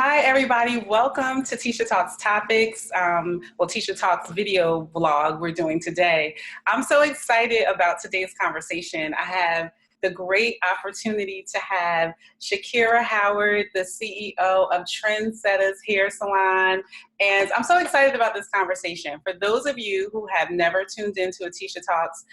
Hi, everybody. Welcome to Tisha Talks Topics. Tisha Talks video vlog we're doing today. I'm so excited about today's conversation. I have the great opportunity to have Shakirra Howard, the CEO of Trend Settaz Hair Salon. And I'm so excited about this conversation. For those of you who have never tuned into a Tisha Talks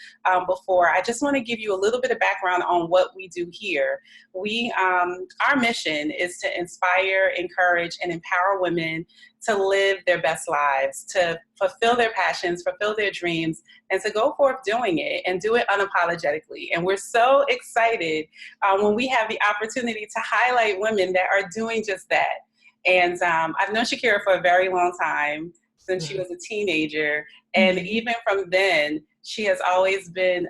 before, I just want to give you a little bit of background on what we do here. Our mission is to inspire, encourage, and empower women to live their best lives, to fulfill their passions, fulfill their dreams, and to go forth doing it and do it unapologetically. And we're so excited when we have the opportunity to highlight women that are doing just that. And I've known Shakira for a very long time, since she was a teenager. And even from then, she has always been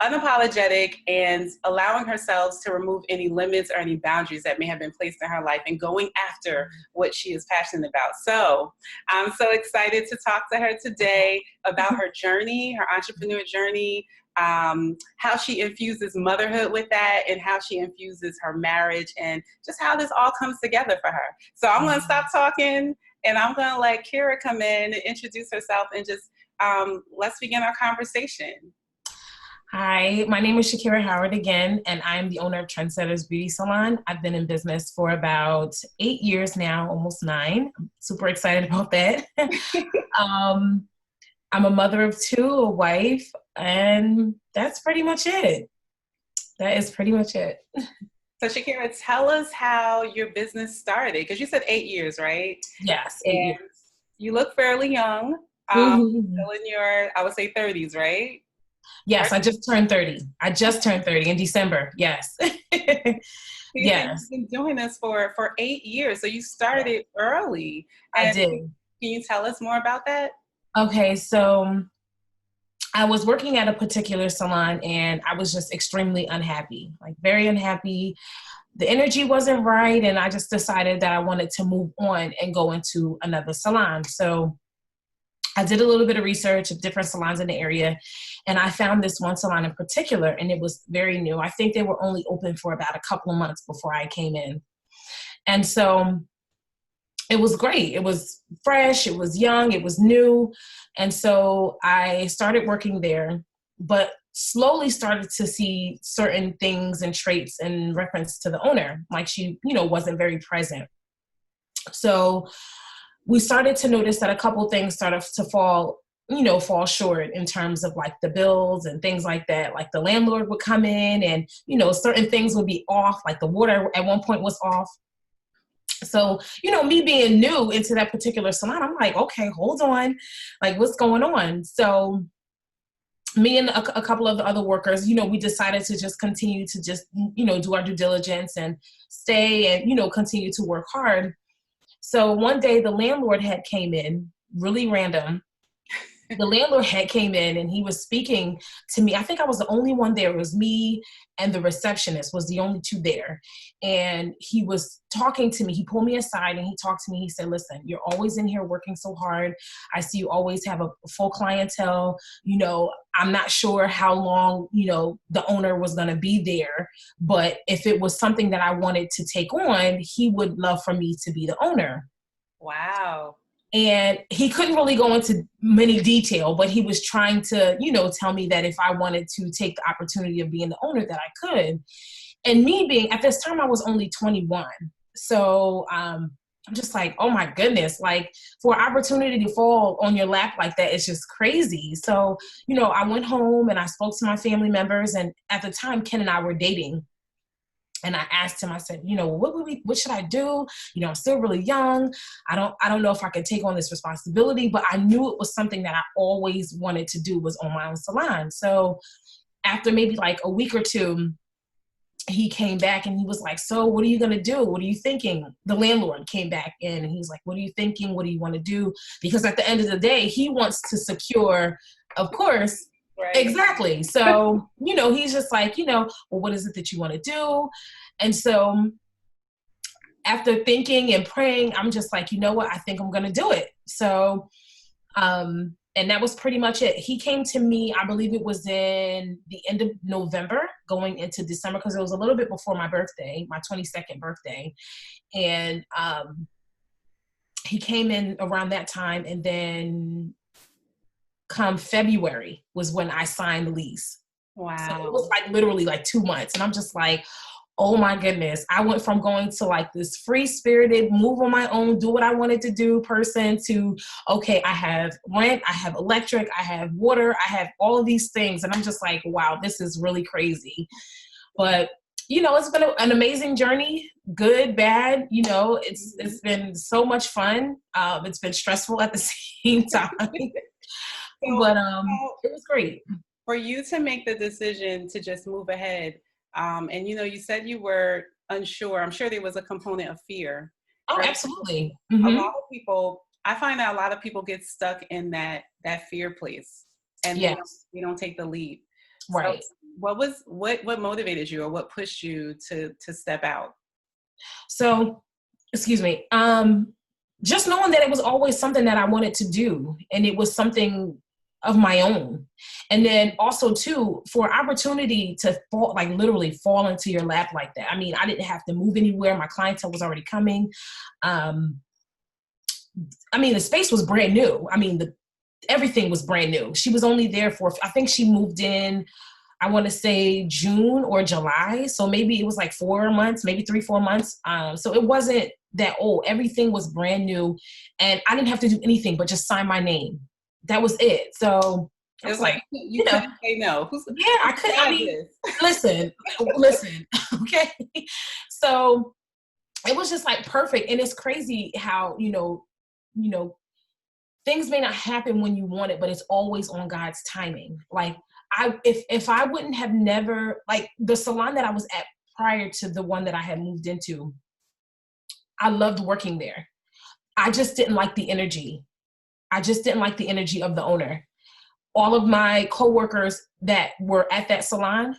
unapologetic and allowing herself to remove any limits or any boundaries that may have been placed in her life and going after what she is passionate about. So I'm so excited to talk to her today about her journey, her entrepreneur journey, how she infuses motherhood with that, and how she infuses her marriage, and just how this all comes together for her. So I'm going to stop talking, and I'm going to let Kira come in and introduce herself, and just let's begin our conversation. Hi, my name is Shakirra Howard again, and I'm the owner of Trend Settaz Beauty Salon. I've been in business for about 8 years now, almost 9. I'm super excited about that. I'm a mother of 2, a wife, and that's pretty much it. That is pretty much it. So Shakirra, tell us how your business started, because you said 8 years, right? Yes, 8 years. You look fairly young, still in your, I would say, 30s, right? Yes, I just turned 30. I just turned 30 in December. Yes. Yes. You've been doing this for 8 years. So you started early. I did. Can you tell us more about that? Okay, so I was working at a particular salon and I was just extremely unhappy, like very unhappy. The energy wasn't right, and I just decided that I wanted to move on and go into another salon. So I did a little bit of research of different salons in the area, and I found this one salon in particular, and it was very new. I think they were only open for about a couple of months before I came in. And so it was great. It was fresh, it was young, it was new. And so I started working there, but slowly started to see certain things and traits in reference to the owner, like she, wasn't very present. So we started to notice that a couple things started to fall short in terms of like the bills and things like that. Like the landlord would come in and, certain things would be off, like the water at one point was off. So, me being new into that particular salon, I'm like, okay, hold on. Like, what's going on? So me and a couple of the other workers, we decided to just continue to just, do our due diligence and stay and, continue to work hard. So one day the landlord had came in, really random. The landlord had came in and he was speaking to me. I think I was the only one there. It was me and the receptionist was the only 2 there. And he was talking to me. He pulled me aside and he talked to me. He said, listen, you're always in here working so hard. I see you always have a full clientele. I'm not sure how long, the owner was going to be there. But if it was something that I wanted to take on, he would love for me to be the owner. Wow. And he couldn't really go into many detail, but he was trying to, tell me that if I wanted to take the opportunity of being the owner, that I could. And me being, at this time, I was only 21. So I'm just like, oh my goodness, like for an opportunity to fall on your lap like that, it's just crazy. So, I went home and I spoke to my family members. And at the time, Ken and I were dating. And I asked him, I said, what should I do? I'm still really young. I don't know if I could take on this responsibility, but I knew it was something that I always wanted to do, was own my own salon. So after maybe like a week or 2, he came back and he was like, so what are you going to do? What are you thinking? The landlord came back in and he was like, what are you thinking? What do you want to do? Because at the end of the day, he wants to secure, of course. Right. Exactly. So, he's just like, well, what is it that you want to do? And so after thinking and praying, I'm just like, you know what? I think I'm going to do it. So, and And that was pretty much it. He came to me, I believe it was in the end of November going into December, because it was a little bit before my birthday, my 22nd birthday. And he came in around that time. And then come February was when I signed the lease. Wow. So it was like literally like 2 months. And I'm just like, oh my goodness. I went from going to like this free-spirited, move on my own, do what I wanted to do person to, okay, I have rent, I have electric, I have water, I have all of these things. And I'm just like, wow, this is really crazy. But, you know, it's been an amazing journey, good, bad, you know, it's been so much fun. It's been stressful at the same time, but it was great. For you to make the decision to just move ahead, and you know, you said you were unsure. I'm sure there was a component of fear. Oh, right? absolutely. A lot of people, I find that a lot of people get stuck in that fear place, and they don't take the leap. Right. So what motivated you, or what pushed you to step out? So, excuse me. Just knowing that it was always something that I wanted to do, and it was something of my own. And then also too, for opportunity to fall, like literally fall into your lap like that. I mean, I didn't have to move anywhere. My clientele was already coming. I mean, the space was brand new. I mean, everything was brand new. She was only there for, I think she moved in, I want to say June or July. So maybe it was like 4 months, maybe 3-4 months. So it wasn't that old. Everything was brand new, and I didn't have to do anything but just sign my name. That was it. So I was like, you couldn't say no. I couldn't. I mean, listen, okay. So it was just like perfect. And it's crazy how, you know, things may not happen when you want it, but it's always on God's timing. Like if I wouldn't have never, like the salon that I was at prior to the one that I had moved into, I loved working there. I just didn't like the energy. I just didn't like the energy of the owner. All of my coworkers that were at that salon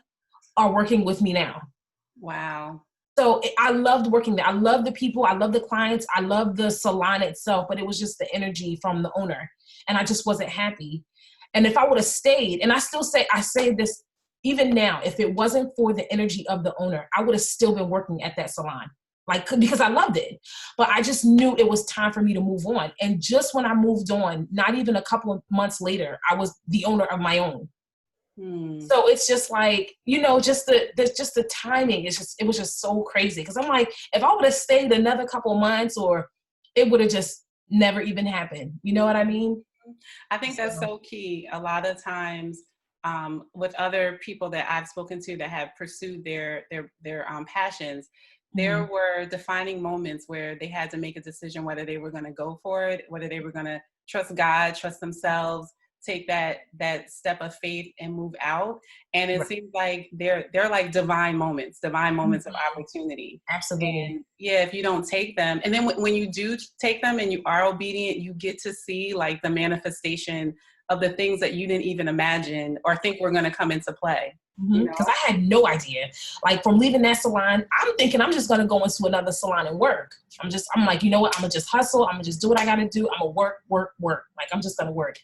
are working with me now. Wow. So I loved working there. I love the people. I love the clients. I love the salon itself, but it was just the energy from the owner. And I just wasn't happy. And if I would have stayed, and I say this even now, if it wasn't for the energy of the owner, I would have still been working at that salon. Like, because I loved it, but I just knew it was time for me to move on. And just when I moved on, not even a couple of months later, I was the owner of my own. So it's just like, you know, just the timing it was just so crazy. Cause I'm like, if I would have stayed another couple of months, or it would have just never even happened. You know what I mean? I think that's so key. A lot of times, with other people that I've spoken to that have pursued their passions, there were defining moments where they had to make a decision whether they were going to go for it, whether they were going to trust God, trust themselves, take that step of faith and move out. And it seems like they're like divine moments of opportunity. Absolutely. And yeah, if you don't take them, and then when you do take them and you are obedient, you get to see like the manifestation of the things that you didn't even imagine or think were going to come into play. Because I had no idea. Like from leaving that salon, I'm thinking I'm just going to go into another salon and work. I'm like, you know what? I'm going to just hustle. I'm going to just do what I got to do. I'm going to work. Like I'm just going to work.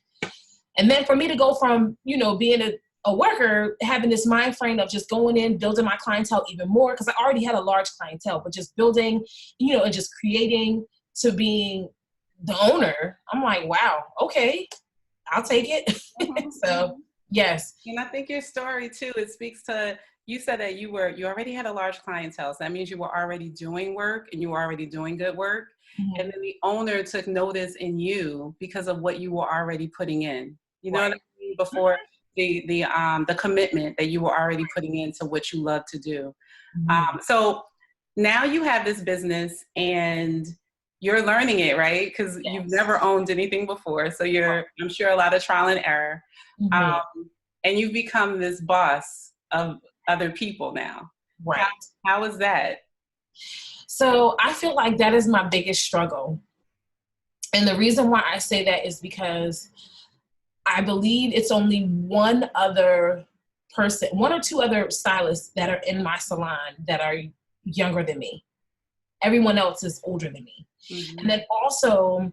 And then for me to go from, you know, being a worker, having this mind frame of just going in, building my clientele even more, because I already had a large clientele, but just building, you know, and just creating to being the owner. I'm like, wow, okay, I'll take it. So yes. And I think your story too, it speaks to, you said that you already had a large clientele. So that means you were already doing work and you were already doing good work. And then the owner took notice in you because of what you were already putting in. You know what I mean? Before the commitment that you were already putting into what you love to do. So now you have this business and you're learning it, right? Because you've never owned anything before. So I'm sure a lot of trial and error. And you've become this boss of other people now. Right. How is that? So I feel like that is my biggest struggle. And the reason why I say that is because I believe it's only one other person, one or two other stylists that are in my salon that are younger than me. Everyone else is older than me. And then also,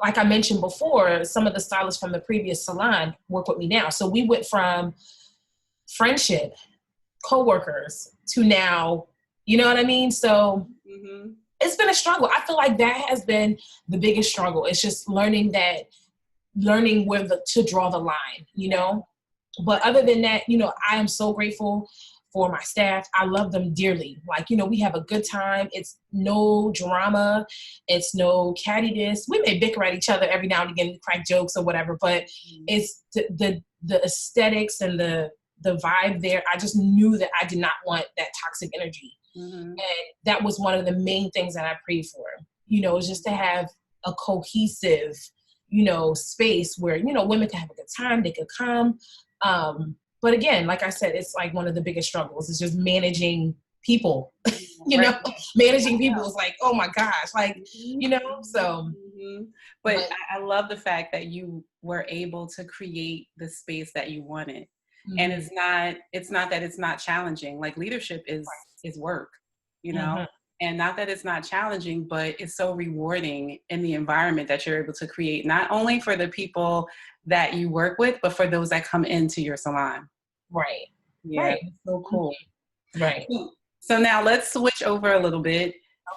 like I mentioned before, some of the stylists from the previous salon work with me now. So we went from friendship, coworkers, to now, you know what I mean? So Mm-hmm. it's been a struggle. I feel like that has been the biggest struggle. It's just learning where to draw the line, you know? But other than that, you know, I am so grateful for my staff. I love them dearly. Like, you know, we have a good time. It's no drama. It's no cattiness. We may bicker at each other every now and again, crack jokes or whatever, but it's the aesthetics and the vibe there. I just knew that I did not want that toxic energy. Mm-hmm. And that was one of the main things that I prayed for, you know, is just to have a cohesive, you know, space where, you know, women can have a good time, they could come. But again, like I said, it's like one of the biggest struggles is just managing people, you know, managing people is like, oh my gosh, like, you know, so. Mm-hmm. But I love the fact that you were able to create the space that you wanted. Mm-hmm. And it's not that it's not challenging. Like leadership is work, you know, mm-hmm. And not that it's not challenging, but it's so rewarding in the environment that you're able to create, not only for the people that you work with, but for those that come into your salon. Right. Yeah. Right. So cool. Right. So now let's switch over a little bit.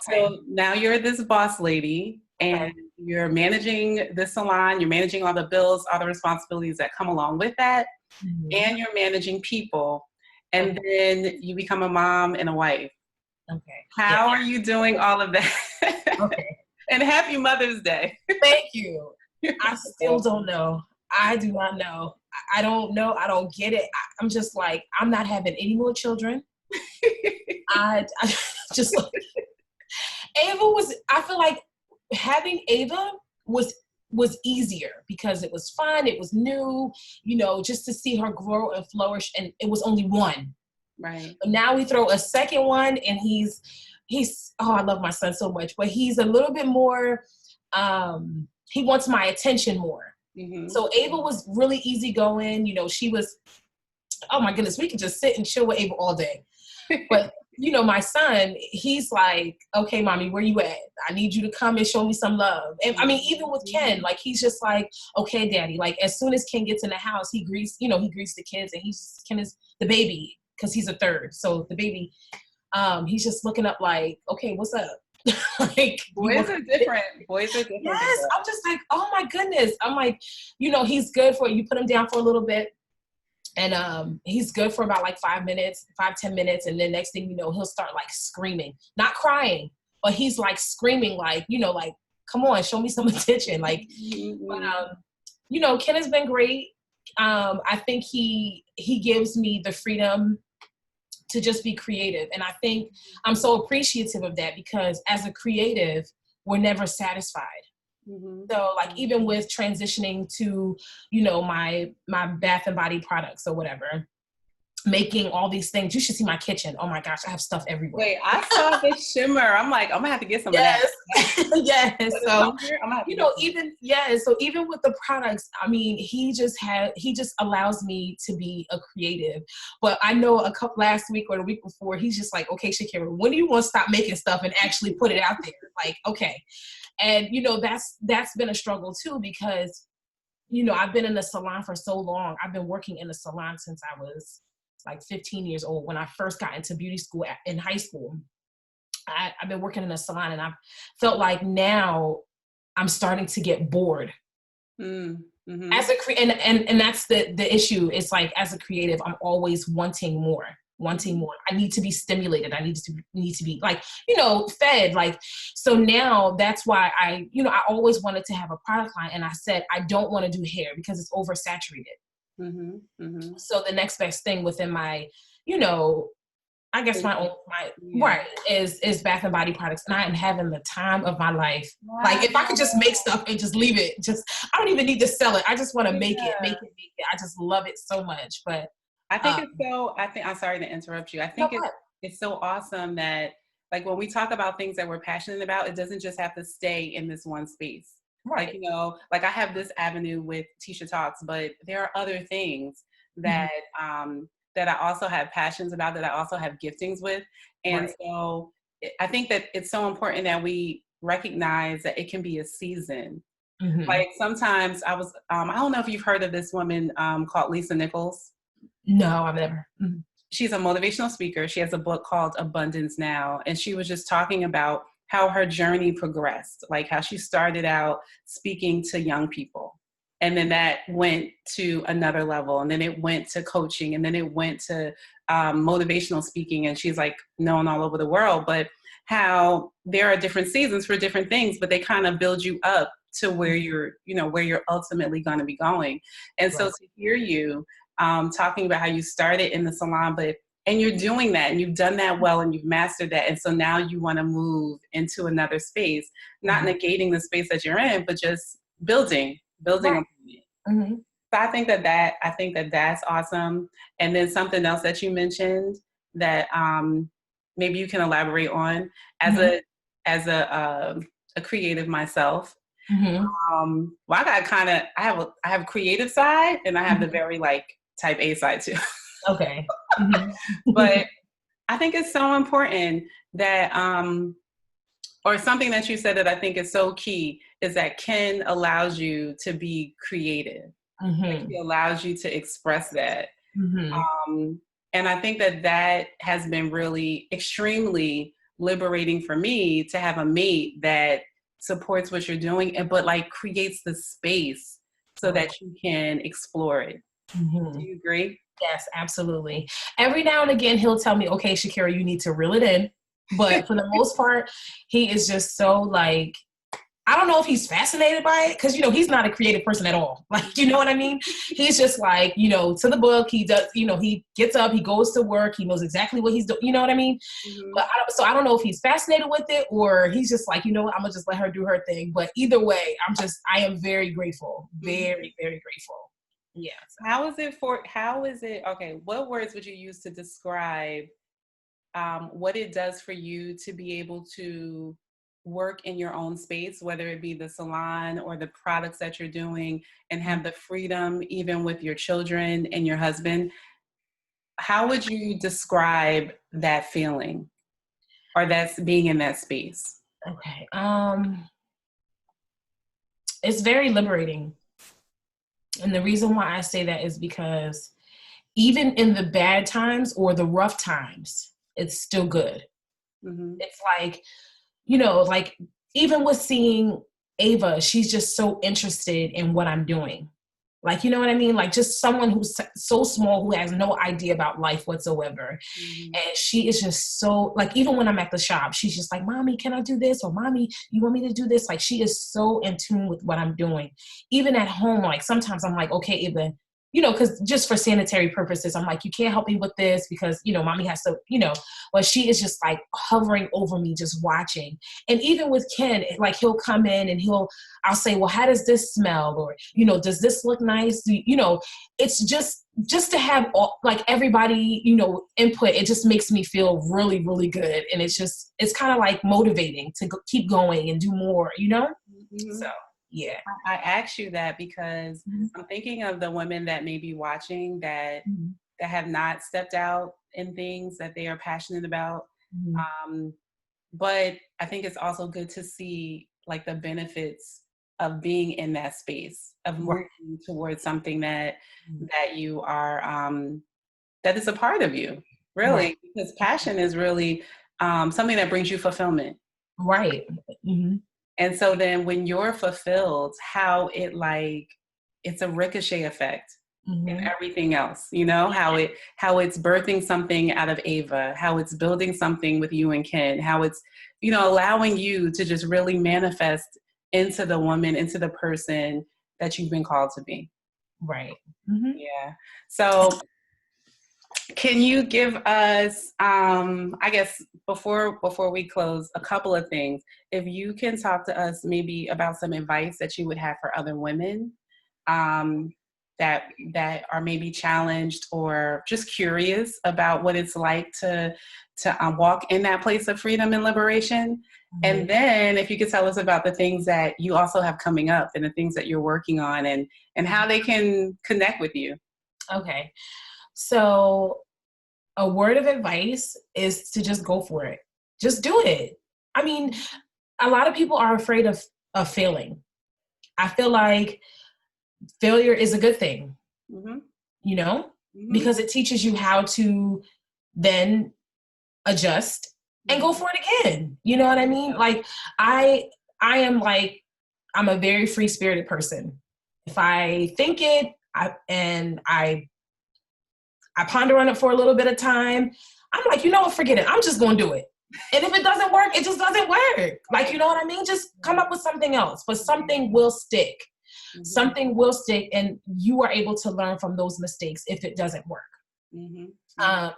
Okay. So now you're this boss lady and you're managing the salon, you're managing all the bills, all the responsibilities that come along with that, mm-hmm. and you're managing people. And then you become a mom and a wife. Okay. How are you doing all of that? Okay. And happy Mother's Day. Thank you. I still don't know. I do not know. I don't know. I don't get it. I'm just like, I'm not having any more children. I just like, I feel like having Ava was easier because it was fun. It was new, you know, just to see her grow and flourish. And it was only one. Right. But now we throw a second one and he's, oh, I love my son so much, but he's a little bit more, he wants my attention more. Mm-hmm. So Ava was really easygoing. You know, she was, oh my goodness, we could just sit and chill with Ava all day. But, you know, my son, he's like, okay, mommy, where you at? I need you to come and show me some love. And I mean, even with Ken, like, he's just like, okay, daddy. Like, as soon as Ken gets in the house, he greets the kids, and Ken is the baby because he's a third. So the baby, he's just looking up like, okay, what's up? Like, boys are different. Yes, I'm just like, oh my goodness. I'm like, you know, he's good for, you put him down for a little bit. And he's good for about like 5 minutes, 5-10 minutes. And then next thing you know, he'll start like screaming, not crying, but he's like screaming, like, you know, like, come on, show me some attention. Like, but, you know, Ken has been great. I think he gives me the freedom to just be creative. And I think I'm so appreciative of that because as a creative, we're never satisfied. Mm-hmm. So like even with transitioning to, you know, my bath and body products or whatever, making all these things. You should see my kitchen. Oh my gosh, I have stuff everywhere. Wait, I saw this shimmer. I'm like, I'm gonna have to get some of that. Yes. So, you know, so even with the products, I mean, he just allows me to be a creative. But I know last week or the week before, he's just like, okay, Shakira, when do you want to stop making stuff and actually put it out there? Like, okay. And, you know, that's been a struggle too, because, you know, I've been in the salon for so long. I've been working in the salon since I was like 15 years old. When I first got into beauty school in high school, I've been working in a salon, and I felt like now I'm starting to get bored. Mm-hmm. And that's the issue. It's like, as a creative, I'm always wanting more. I need to be stimulated. I need to be like, you know, fed. Like, so now that's why I always wanted to have a product line, and I said I don't want to do hair because it's oversaturated. Mm-hmm, mm-hmm. So the next best thing within my, you know, I guess is bath and body products. And I am having the time of my life. Wow. Like, if I could just make stuff and just leave it, I don't even need to sell it. I just want to make it. I just love it so much. But I think I'm sorry to interrupt you. I think it's so awesome that, like, when we talk about things that we're passionate about, it doesn't just have to stay in this one space. Right. Like, you know, like I have this avenue with Tisha Talks, but there are other things that that I also have passions about, that I also have giftings with. And so I think that it's so important that we recognize that it can be a season. Mm-hmm. Like sometimes I don't know if you've heard of this woman called Lisa Nichols. No, I've never. Mm-hmm. She's a motivational speaker. She has a book called Abundance Now. And she was just talking about how her journey progressed, like how she started out speaking to young people. And then that went to another level. And then it went to coaching. And then it went to motivational speaking. And she's like known all over the world. But how there are different seasons for different things, but they kind of build you up to where you're, where you're ultimately going to be going. And so Right. to hear you talking about how you started in the salon, and you're doing that and you've done that well and you've mastered that. And so now you want to move into another space, not negating the space that you're in, but just building Right. upon it. Mm-hmm. So I think that that's awesome. And then something else that you mentioned that maybe you can elaborate on as a creative myself. Mm-hmm. Well, I have a creative side and I have the very like type A side too. Okay. Mm-hmm. But I think it's so important that, or something that you said that I think is so key is that Ken allows you to be creative. Like he allows you to express that. Mm-hmm. And I think that that has been really extremely liberating for me to have a mate that supports what you're doing, but like creates the space so Right. that you can explore it. Mm-hmm. Do you agree? Yes, absolutely. Every now and again, he'll tell me, okay, Shakira, you need to reel it in. But for the most part, he is just so like, I don't know if he's fascinated by it because, he's not a creative person at all. Like, you know what I mean? He's just like, to the book. He does, he gets up, he goes to work. He knows exactly what he's doing. You know what I mean? Mm-hmm. But I don't know if he's fascinated with it or he's just like, I'm going to just let her do her thing. But either way, I am very grateful. Very, very grateful. Yeah. So. Okay, what words would you use to describe what it does for you to be able to work in your own space, whether it be the salon or the products that you're doing, and have the freedom even with your children and your husband? How would you describe that feeling or that's being in that space? Okay. It's very liberating. And the reason why I say that is because even in the bad times or the rough times, it's still good. Mm-hmm. It's like, like even with seeing Ava, she's just so interested in what I'm doing. Like, you know what I mean? Like just someone who's so small, who has no idea about life whatsoever. Mm-hmm. And she is just so, like, even when I'm at the shop, she's just like, Mommy, can I do this? Or Mommy, you want me to do this? Like, she is so in tune with what I'm doing. Even at home, like sometimes I'm like, okay, Ava, because just for sanitary purposes, I'm like, you can't help me with this because, Mommy has to, but she is just like hovering over me, just watching. And even with Ken, like he'll come in and I'll say, well, how does this smell? Or, does this look nice? It's just to have like everybody, input. It just makes me feel really, really good. And it's kind of like motivating to keep going and do more, Mm-hmm. So. Yeah. I asked you that because I'm thinking of the women that may be watching that have not stepped out in things that they are passionate about. But I think it's also good to see like the benefits of being in that space, of moving towards something that you are that is a part of you, really, Right. because passion is really something that brings you fulfillment. Right. Mm-hmm. And so then when you're fulfilled, how it's a ricochet effect in everything else, how it's birthing something out of Ava, how it's building something with you and Ken, how it's, allowing you to just really manifest into the woman, into the person that you've been called to be. Right. Mm-hmm. Yeah. So can you give us, I guess before we close, a couple of things. If you can talk to us maybe about some advice that you would have for other women that are maybe challenged or just curious about what it's like to walk in that place of freedom and liberation. And then if you could tell us about the things that you also have coming up and the things that you're working on and how they can connect with you. Okay. So a word of advice is to just go for it. Just do it. I mean, a lot of people are afraid of failing. I feel like failure is a good thing, Mm-hmm. you know, Mm-hmm. because it teaches you how to then adjust and go for it again. You know what I mean? Like I am like, I'm a very free spirited person. If I think it, I ponder on it for a little bit of time, I'm like, you know what, forget it. I'm just going to do it. And if it doesn't work, it just doesn't work. Like, you know what I mean? Just come up with something else, but something will stick. Mm-hmm. Something will stick, and you are able to learn from those mistakes if it doesn't work. Mm-hmm.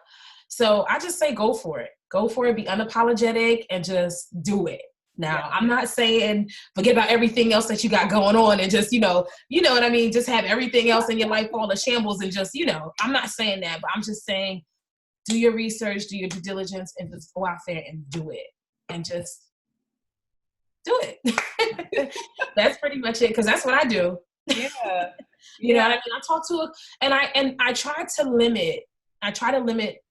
So I just say, go for it. Go for it. Be unapologetic and just do it. Now, I'm not saying forget about everything else that you got going on and just, you know what I mean? Just have everything else in your life fall to shambles and just, I'm not saying that, but I'm just saying do your research, do your due diligence, and just go out there and do it. And just do it. That's pretty much it, because that's what I do. Yeah. You know what I mean? I talk to I try to limit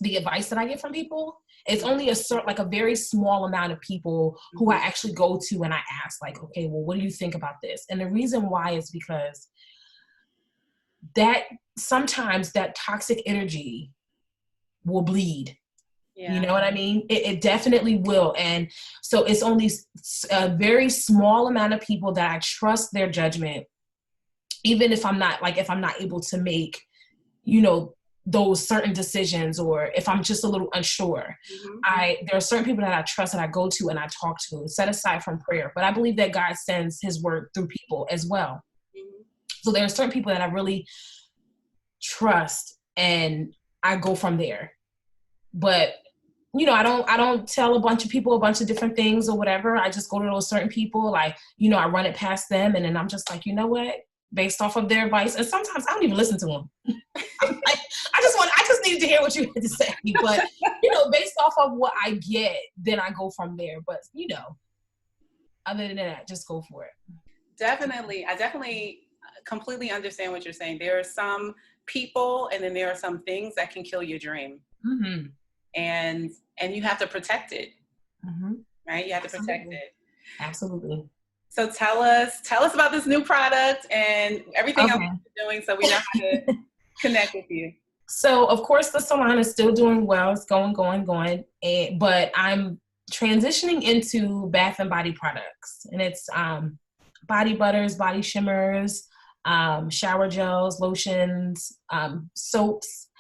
the advice that I get from people. It's only a very small amount of people who I actually go to and I ask, like, okay, well, what do you think about this? And the reason why is because that sometimes that toxic energy will bleed. Yeah. You know what I mean? It definitely will. And so it's only a very small amount of people that I trust their judgment, even if I'm not able to make, those certain decisions, or if I'm just a little unsure. Mm-hmm. There are certain people that I trust that I go to and I talk to, set aside from prayer. But I believe that God sends his word through people as well. Mm-hmm. So there are certain people that I really trust and I go from there. But I don't tell a bunch of people a bunch of different things or whatever. I just go to those certain people, like, I run it past them, and then I'm just like, you know what? Based off of their advice, and sometimes I don't even listen to them. I'm like, I just needed to hear what you had to say. But based off of what I get, then I go from there. But other than that, just go for it. Definitely, I definitely completely understand what you're saying. There are some people, and then there are some things that can kill your dream. Mm-hmm. And you have to protect it, right? You have to protect it. Absolutely. So tell us about this new product and everything else you're doing, so we know how to connect with you. So of course the salon is still doing well. It's going. But I'm transitioning into bath and body products, and it's body butters, body shimmers, shower gels, lotions, soaps.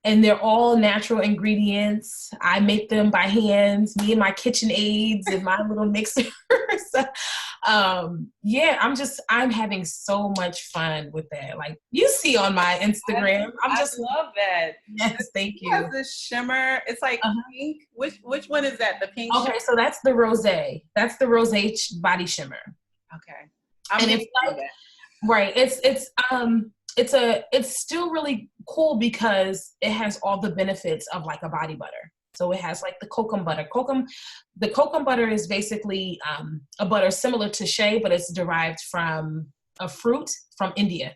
And they're all natural ingredients. I make them by hand, me and my kitchen aids and my little mixers. I'm having so much fun with that. Like you see on my Instagram. I love that. Yes, thank you. It has this shimmer. It's like pink. Which one is that? The pink shimmer? So that's the rosé. That's the rosé body shimmer. Okay. And it's like, right. It's still really cool because it has all the benefits of like a body butter. So it has like the kokum butter. The kokum butter is basically a butter similar to shea, but it's derived from a fruit from India.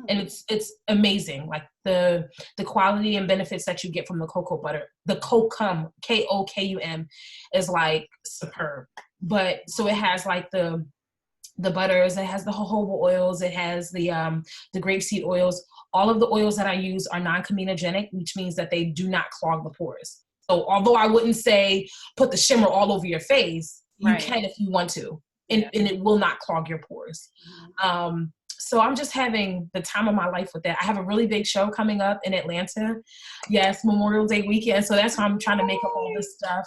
And it's amazing. Like the quality and benefits that you get from the cocoa butter, the kokum, Kokum, is like superb. But so it has like the butters, it has the jojoba oils, it has the grapeseed oils. All of the oils that I use are non-comedogenic, which means that they do not clog the pores. So although I wouldn't say put the shimmer all over your face, you can if you want to, and it will not clog your pores. So I'm just having the time of my life with that. I have a really big show coming up in Atlanta. Yes, Memorial Day weekend. So that's why I'm trying to make up all this stuff.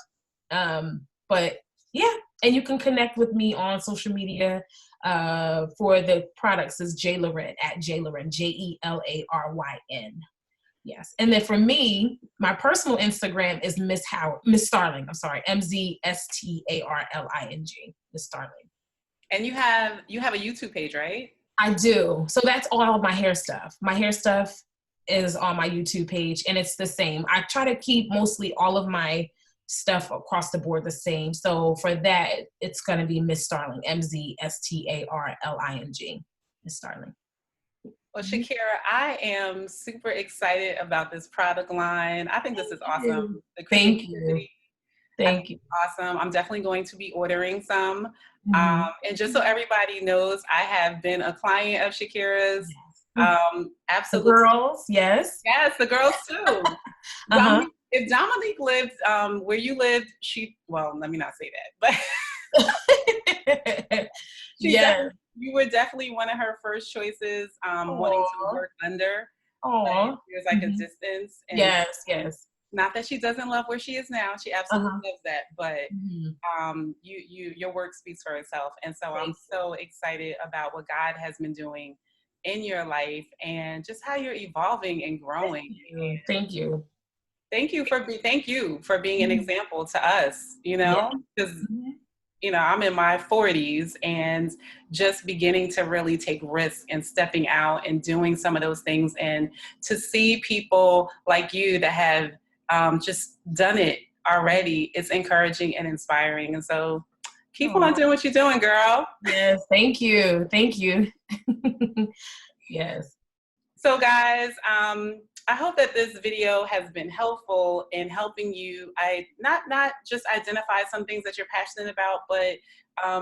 But yeah, and you can connect with me on social media for the products is JLaryn at JLaryn, JELARYN. Yes. And then for me, my personal Instagram is Miss Starling. I'm sorry, MZSTARLING, Miss Starling. And you have a YouTube page, right? I do. So that's all of my hair stuff. My hair stuff is on my YouTube page, and it's the same. I try to keep mostly all of my stuff across the board the same. So for that, it's going to be Miss Starling, MZSTARLING, Miss Starling. Well, Shakira, I am super excited about this product line. I think this is awesome. Thank you. Thank you. Awesome. I'm definitely going to be ordering some. Mm-hmm. And just so everybody knows, I have been a client of Shakira's. The Absolutely. girls, yes. Yes, the girls too. Uh-huh. If Dominique lived where you lived, well, let me not say that, but Yes. you were definitely one of her first choices, wanting to work under. Aww. There's like a distance. And yes, yes. not that she doesn't love where she is now. She absolutely loves that. But your work speaks for itself. And so I'm so excited about what God has been doing in your life and just how you're evolving and growing. Thank you. Thank you for being an example to us, you know, because you know, I'm in my 40s and just beginning to really take risks and stepping out and doing some of those things, and to see people like you that have just done it already, it's encouraging and inspiring. And so keep on doing what you're doing, girl. Yes, thank you. Thank you. Yes. So guys, I hope that this video has been helpful in helping you not just identify some things that you're passionate about, but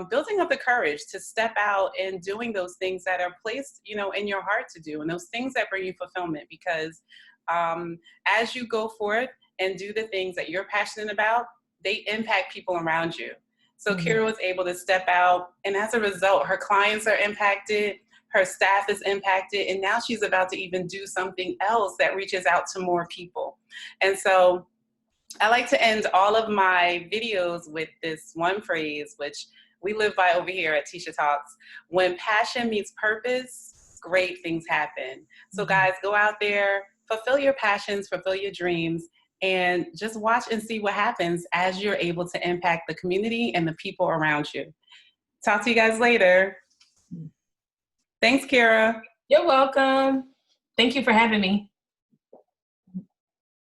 building up the courage to step out and doing those things that are placed, you know, in your heart to do, and those things that bring you fulfillment. Because as you go forth and do the things that you're passionate about, they impact people around you. So Kira was able to step out, and as a result, her clients are impacted, her staff is impacted, and now she's about to even do something else that reaches out to more people. And so I like to end all of my videos with this one phrase, which we live by over here at Tisha Talks. When passion meets purpose, great things happen. So guys, go out there, fulfill your passions, fulfill your dreams, and just watch and see what happens as you're able to impact the community and the people around you. Talk to you guys later. Thanks, Kira. You're welcome. Thank you for having me.